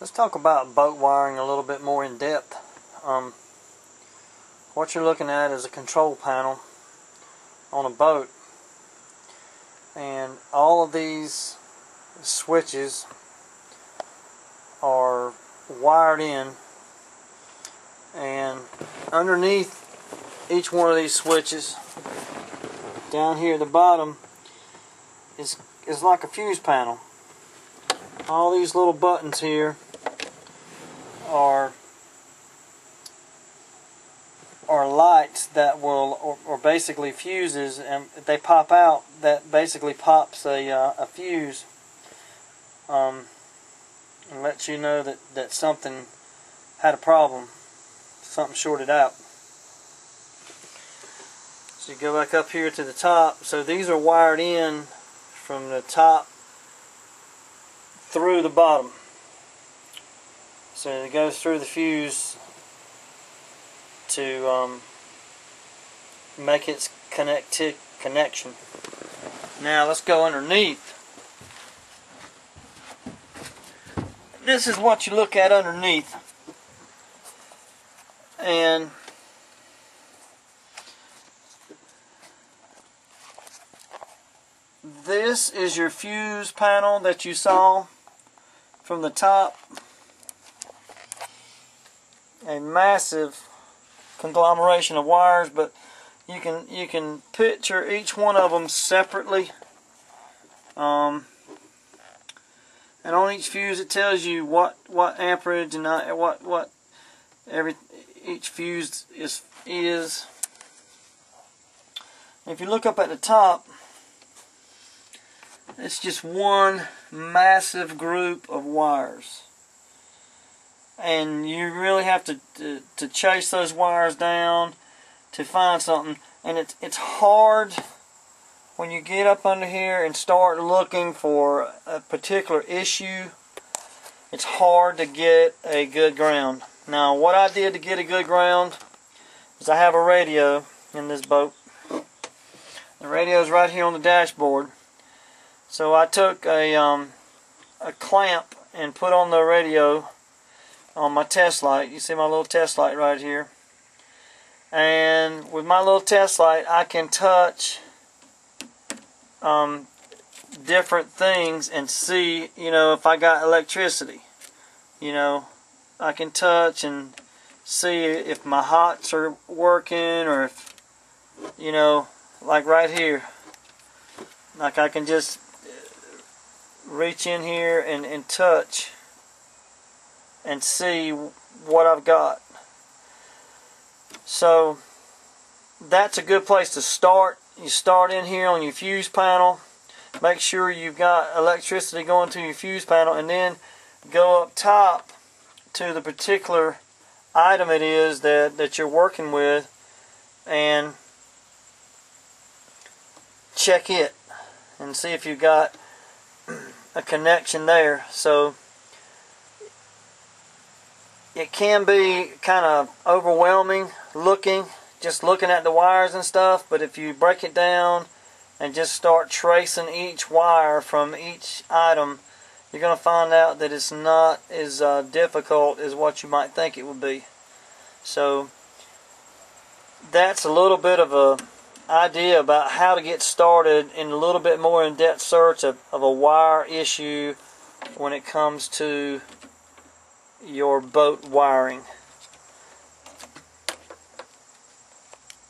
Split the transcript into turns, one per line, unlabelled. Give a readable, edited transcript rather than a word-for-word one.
Let's talk about boat wiring a little bit more in depth. What you're looking at is a control panel on a boat, and all of these switches are wired in, and underneath each one of these switches down here at the bottom is like a fuse panel. All these little buttons here are lights that will, or basically fuses, and if they pop out, that basically pops a fuse, and lets you know that something had a problem, something shorted out. So you go back up here to the top. So these are wired in from the top through the bottom. So it goes through the fuse to make its connection. Now let's go underneath. This is what you look at underneath, and this is your fuse panel that you saw from the top. A massive conglomeration of wires, but you can picture each one of them separately. And on each fuse it tells you what amperage and what each fuse is. If you look up at the top, it's just one massive group of wires, and you really have to chase those wires down to find something. And it's hard when you get up under here and start looking for a particular issue. It's hard to get a good ground. Now what I did to get a good ground is I have a radio in this boat. The radio is right here on the dashboard. So I took a clamp and put on the radio on my test light. You see my little test light right here. And with my little test light, I can touch different things and see, if I got electricity. I can touch and see if my hots are working, or if, like right here, like I can just reach in here and touch and see what I've got. So that's a good place to start. You start in here on your fuse panel, make sure you've got electricity going to your fuse panel, and then go up top to the particular item it is that you're working with and check it and see if you've got a connection there. So it can be kind of overwhelming just looking at the wires and stuff, but if you break it down and just start tracing each wire from each item, you're going to find out that it's not as difficult as what you might think it would be. So that's a little bit of a idea about how to get started in a little bit more in-depth search of a wire issue when it comes to your boat wiring.